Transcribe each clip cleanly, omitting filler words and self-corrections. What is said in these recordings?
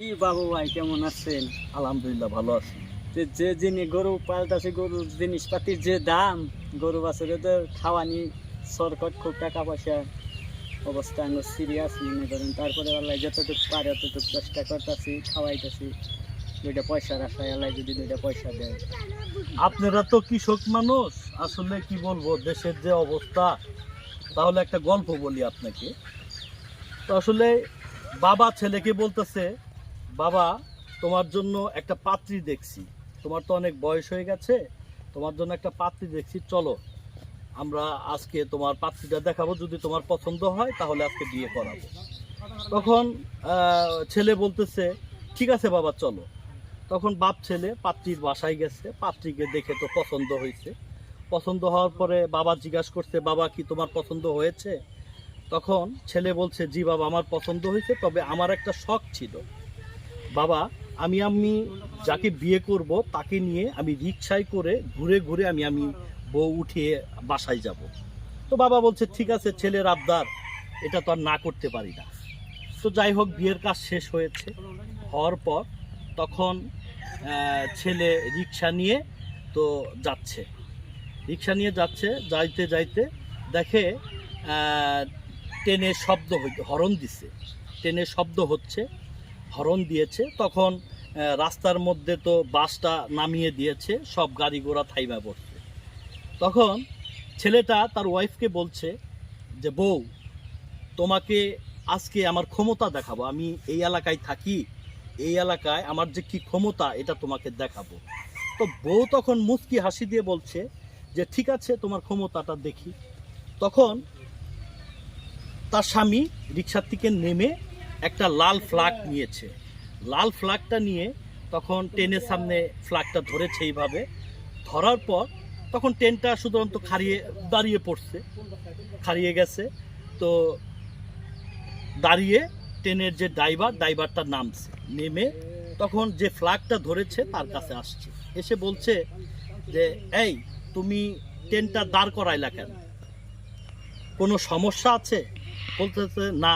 কি বাবু ভাই কেমন আছেন? আলহামদুলিল্লাহ ভালো আছি। যে যিনি গরু পাল্টাছে, গরুর জিনিসপাতির যে দাম, গরু বাছুরে তো খাওয়ানি সরকট, খুব টাকা পয়সা অবস্থা আমরা সিরিয়াস মনে করেন। তারপরে আল্লাহ যতটুকু পারে ততটুকু চেষ্টা করতেছি, খাওয়াইতেছি। দুইটা পয়সার আশায় আল্লাহ যদি দুইটা পয়সা দেয়। আপনারা তো কৃষক মানুষ, আসলে কি বলবো দেশের যে অবস্থা, তাহলে একটা গল্প বলি আপনাকে। তো আসলে বাবা ছেলেকে বলতেছে, বাবা তোমার জন্য একটা পাত্রী দেখছি, তোমার তো অনেক বয়স হয়ে গেছে, তোমার জন্য একটা পাত্রী দেখছি, চলো আমরা আজকে তোমার পাত্রীটা দেখাবো, যদি তোমার পছন্দ হয় তাহলে আজকে বিয়ে করাবো। তখন ছেলে বলতেছে ঠিক আছে বাবা চলো। তখন বাপ ছেলে পাত্রীর বাসায় গেছে, পাত্রীকে দেখে তো পছন্দ হয়েছে। পছন্দ হওয়ার পরে বাবা জিজ্ঞাসা করছে, বাবা কি তোমার পছন্দ হয়েছে? তখন ছেলে বলছে, জি বাবা আমার পছন্দ হয়েছে, তবে আমার একটা শখ ছিল বাবা, আমি যাকে বিয়ে করব তাকে নিয়ে আমি রিক্সায় করে ঘুরে ঘুরে আমি বউ উঠিয়ে বাসায় যাব। তো বাবা বলছে ঠিক আছে, ছেলের আবদার, এটা তো আর না করতে পারি না। তো যাই হোক, বিয়ের কাজ শেষ হয়েছে। হওয়ার পর তখন ছেলে রিক্সা নিয়ে তো যাচ্ছে, রিক্সা নিয়ে যাচ্ছে, যাইতে যাইতে দেখে ট্রেনের শব্দ হরন দিছে, ট্রেনের শব্দ হচ্ছে, হরন দিয়েছে। তখন রাস্তার মধ্যে তো বাসটা নামিয়ে দিয়েছে, সব গাড়ি ঘোড়া থাইমা পড়ছে। তখন ছেলেটা তার ওয়াইফকে বলছে যে বউ, তোমাকে আজকে আমার ক্ষমতা দেখাবো, আমি এই এলাকায় থাকি, এই এলাকায় আমার যে কি ক্ষমতা এটা তোমাকে দেখাবো। তো বউ তখন মুচকি হাসি দিয়ে বলছে যে ঠিক আছে, তোমার ক্ষমতাটা দেখি। তখন তার স্বামী রিক্সার থেকে নেমে একটা লাল ফ্ল্যাগ নিয়েছে, লাল ফ্ল্যাগটা নিয়ে তখন ট্রেনের সামনে ফ্ল্যাগটা ধরেছে এইভাবে। ধরার পর তখন ট্রেনটা শুধুমাত্র দাঁড়িয়ে পড়ছে, খাড়িয়ে গেছে। তো দাঁড়িয়ে ট্রেনের যে ড্রাইভারটা নামছে, নেমে তখন যে ফ্ল্যাগটা ধরেছে তার কাছে আসছে, এসে বলছে যে এই তুমি ট্রেনটা দাঁড় করাইলা কেন, কোনো সমস্যা আছে? বলতেছে না।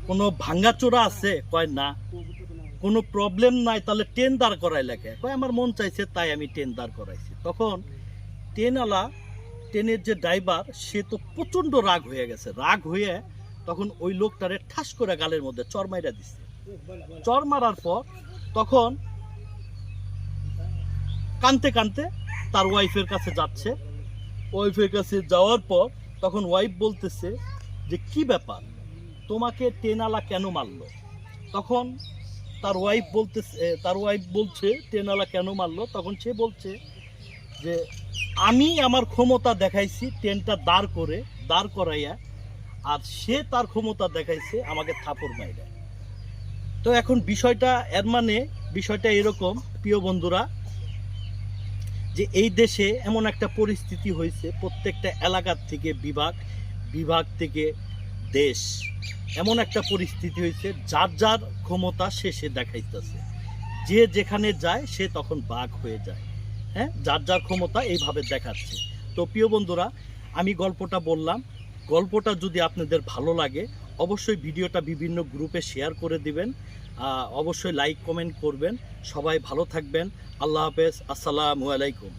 কোনো ভাঙ্গাচোরা আছে? কয় না। কোনো প্রবলেম নাই, তাহলে ট্রেন দাঁড় করাইলা কেন? কয় আমার মন চাইছে তাই আমি ট্রেন দাঁড় করাইছি। তখন ট্রেনের যে ড্রাইভার সে তো প্রচণ্ড রাগ হয়ে গেছে, রাগ হয়ে তখন ওই লোকটারে ঠাস করে গালের মধ্যে চর মাইরা দিচ্ছে। চর মারার পর তখন কানতে কানতে তার ওয়াইফের কাছে যাচ্ছে। ওয়াইফের কাছে যাওয়ার পর তখন ওয়াইফ বলতেছে যে কি ব্যাপার, তোমাকে ট্রেনওয়ালা কেন মারলো? তখন তার ওয়াইফ বলছে ট্রেনওয়ালা কেন মারলো? তখন সে বলছে যে আমি আমার ক্ষমতা দেখাইছি ট্রেনটা দাঁড় করাইয়া, আর সে তার ক্ষমতা দেখাইছে আমাকে থাপড় মাইরা। তো এখন বিষয়টা এরকম প্রিয় বন্ধুরা, যে এই দেশে এমন একটা পরিস্থিতি হয়েছে, প্রত্যেকটা এলাকার থেকে বিভাগ থেকে দেশ, এমন একটা পরিস্থিতি হয়েছে যার যার ক্ষমতা সে দেখাইতেছে, যে যেখানে যায় সে তখন বাঘ হয়ে যায়। হ্যাঁ, যার যার ক্ষমতা এইভাবে দেখাচ্ছে। তো প্রিয় বন্ধুরা, আমি গল্পটা বললাম, গল্পটা যদি আপনাদের ভালো লাগে অবশ্যই ভিডিওটা বিভিন্ন গ্রুপে শেয়ার করে দিবেন, অবশ্যই লাইক কমেন্ট করবেন। সবাই ভালো থাকবেন। আল্লাহ হাফেজ, আসসালামু আলাইকুম।